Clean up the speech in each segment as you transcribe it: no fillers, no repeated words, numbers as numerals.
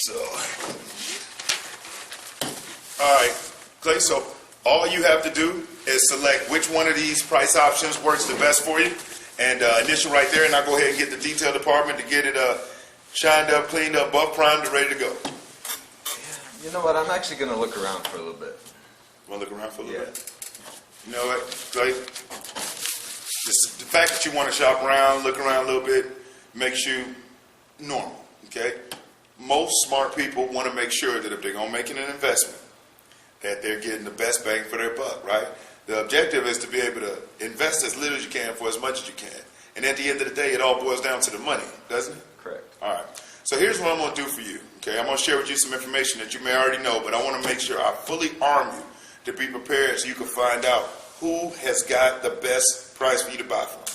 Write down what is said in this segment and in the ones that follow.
So, all right, Clay, so all you have to do is select which one of these price options works the best for you, and initial right there, and I'll go ahead and get the detail department to get it shined up, cleaned up, buff primed, and ready to go. You know what, I'm actually going to look around for a little bit. Want to look around for a little bit? You know what, Clay? The fact that you want to shop around, look around a little bit, makes you normal, okay? Most smart people want to make sure that if they're going to make an investment, that they're getting the best bang for their buck, right? The objective is to be able to invest as little as you can for as much as you can. And at the end of the day, it all boils down to the money, doesn't it? Correct. All right. So here's what I'm going to do for you, okay? I'm going to share with you some information that you may already know, but I want to make sure I fully arm you to be prepared so you can find out who has got the best price for you to buy from.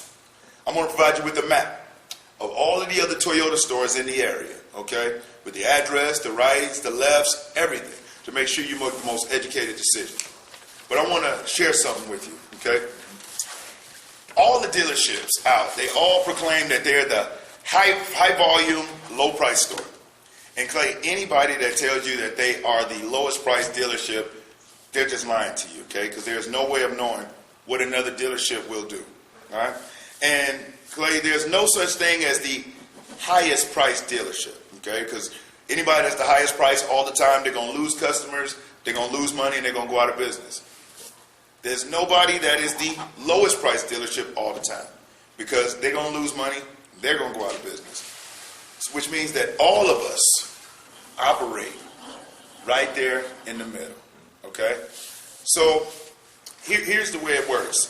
I'm going to provide you with a map of all of the other Toyota stores in the area, okay? With the address, the rights, the lefts, everything, to make sure you make the most educated decision. But I want to share something with you, okay? All the dealerships out, they all proclaim that they're the high volume, low price store. And Clay, anybody that tells you that they are the lowest price dealership, they're just lying to you, okay? Because there's no way of knowing what another dealership will do, all right? And Clay, there's no such thing as the highest price dealership, okay? Because anybody that's the highest price all the time, they're going to lose customers, they're going to lose money, and they're going to go out of business. There's nobody that is the lowest price dealership all the time because they're going to lose money, they're going to go out of business. Which means that all of us operate right there in the middle, okay? So here's the way it works.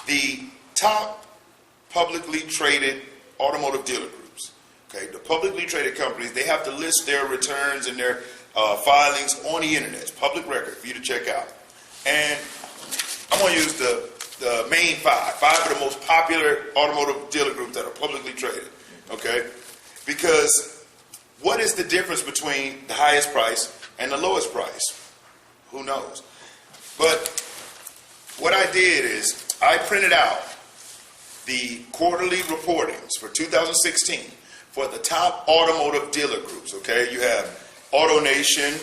The top publicly traded automotive dealer groups, okay, the publicly traded companies, they have to list their returns and their filings on the internet. It's public record for you to check out. And I'm going to use the main five of the most popular automotive dealer groups that are publicly traded, okay? Because what is the difference between the highest price and the lowest price? Who knows? But what I did is I printed out the quarterly reportings for 2016 for the top automotive dealer groups, okay? You have AutoNation,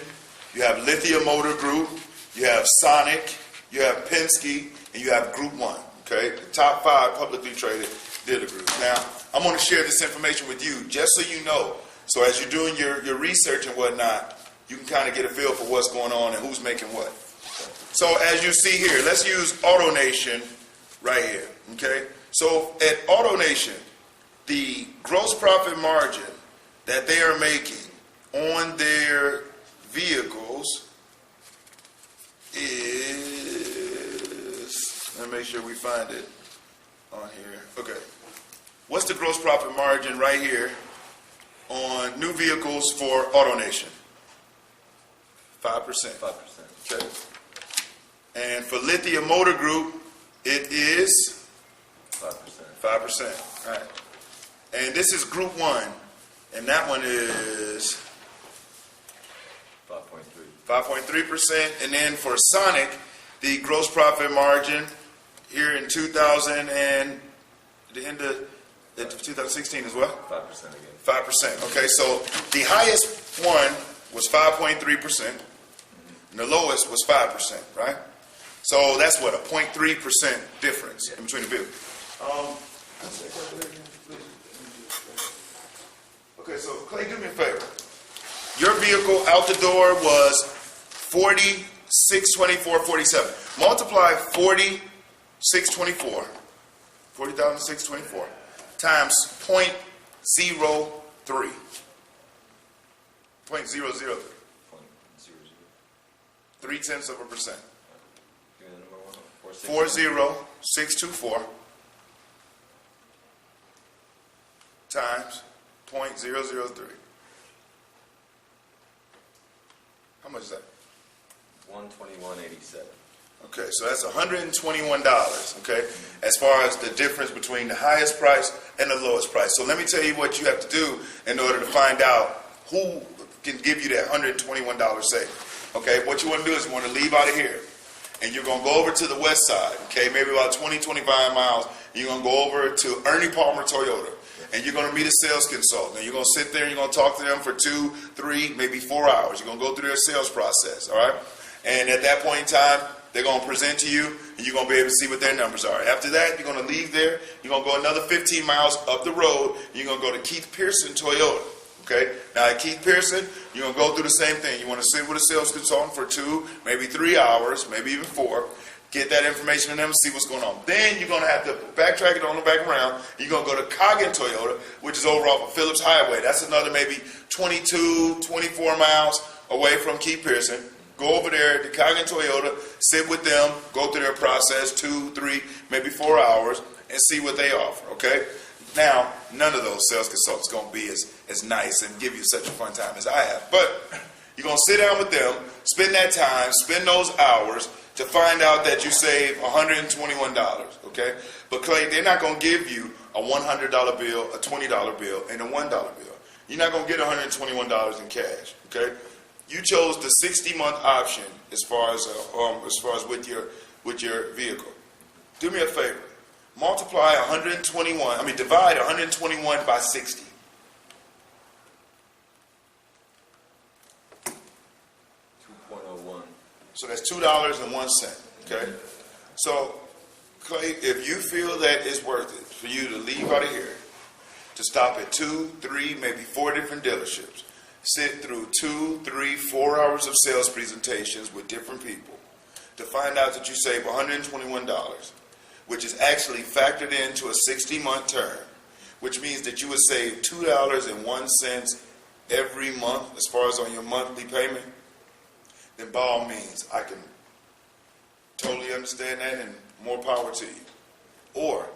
you have Lithia Motor Group, you have Sonic, you have Penske, and you have Group 1, okay? The top 5 publicly traded dealer groups. Now, I'm going to share this information with you just so you know. So as you're doing your research and whatnot, you can kind of get a feel for what's going on and who's making what. So as you see here, let's use AutoNation right here, okay? So at AutoNation, the gross profit margin that they are making on their vehicles is, let me make sure we find it on here. Okay. What's the gross profit margin right here on new vehicles for AutoNation? 5%. 5%. Okay. And for Lithia Motor Group, it is 5%. 5%. All right. And this is Group 1, and that one is 5.3%. And then for Sonic, the gross profit margin here in 2000 and the end of 2016 as well? 5% again. 5%. Okay, so the highest one was 5.3%, and the lowest was 5%, right? So that's what, a 0.3% difference in between the vehicles. Okay, so Clay, do me a favor. Your vehicle out the door was 40,624.47. Multiply 40,624 times 0.03. 0.003. 0.003%. 40624 times 0.003. How much is that? $121.87. Okay, so that's $121, okay, as far as the difference between the highest price and the lowest price. So let me tell you what you have to do in order to find out who can give you that $121 saving. Okay, what you want to do is you want to leave out of here, and you're going to go over to the west side, okay, maybe about 20, 25 miles, and you're going to go over to Ernie Palmer Toyota. and you're going to meet a sales consultant. And you're going to sit there and you're going to talk to them for 2, 3, maybe 4 hours. You're going to go through their sales process, all right? And at that point in time, they're going to present to you, and you're going to be able to see what their numbers are. After that, you're going to leave there. You're going to go another 15 miles up the road, and you're going to go to Keith Pearson Toyota. Okay? Now, at Keith Pearson, you're going to go through the same thing. You want to sit with a sales consultant for 2, maybe 3 hours, maybe even 4. Get that information from them and see what's going on. Then you're going to have to backtrack it on the back around. You're going to go to Coggin Toyota, which is over off of Phillips Highway. That's another maybe 22, 24 miles away from Keith Pearson. Go over there to Coggin Toyota, sit with them, go through their process, 2, 3, maybe 4 hours, and see what they offer, okay? Now, none of those sales consultants are going to be as nice and give you such a fun time as I have. But you're going to sit down with them, spend that time, spend those hours to find out that you save $121, okay? But Clay, they're not going to give you a $100 bill, a $20 bill, and a $1 bill. You're not going to get $121 in cash, okay? You chose the 60-month option as far as with your vehicle. Do me a favor. Divide 121 by 60. 2.01. So that's $2.01, okay? So, Clay, if you feel that it's worth it for you to leave out of here, to stop at 2, 3, maybe 4 different dealerships, sit through 2, 3, 4 hours of sales presentations with different people to find out that you save $121, which is actually factored into a 60-month term, which means that you would save $2.01 every month as far as on your monthly payment, then by all means, I can totally understand that and more power to you. Or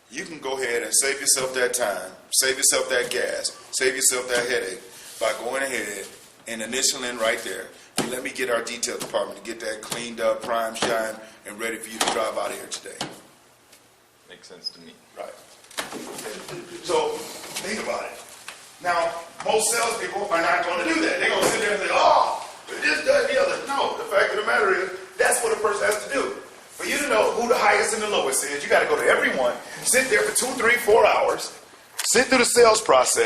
you can go ahead and save yourself that time, save yourself that gas, save yourself that headache by going ahead and initialing right there. And let me get our detail department to get that cleaned up, prime, shine, and ready for you to drive out of here today. Makes sense to me. Right. So, think about it. Now, most salespeople are not going to do that. They're going to sit there and say, oh, but this, that, and the other. No, the fact of the matter is, that's what a person has to do. For you to know who the highest and the lowest is, you got to go to every one, sit there for 2, 3, 4 hours, sit through the sales process.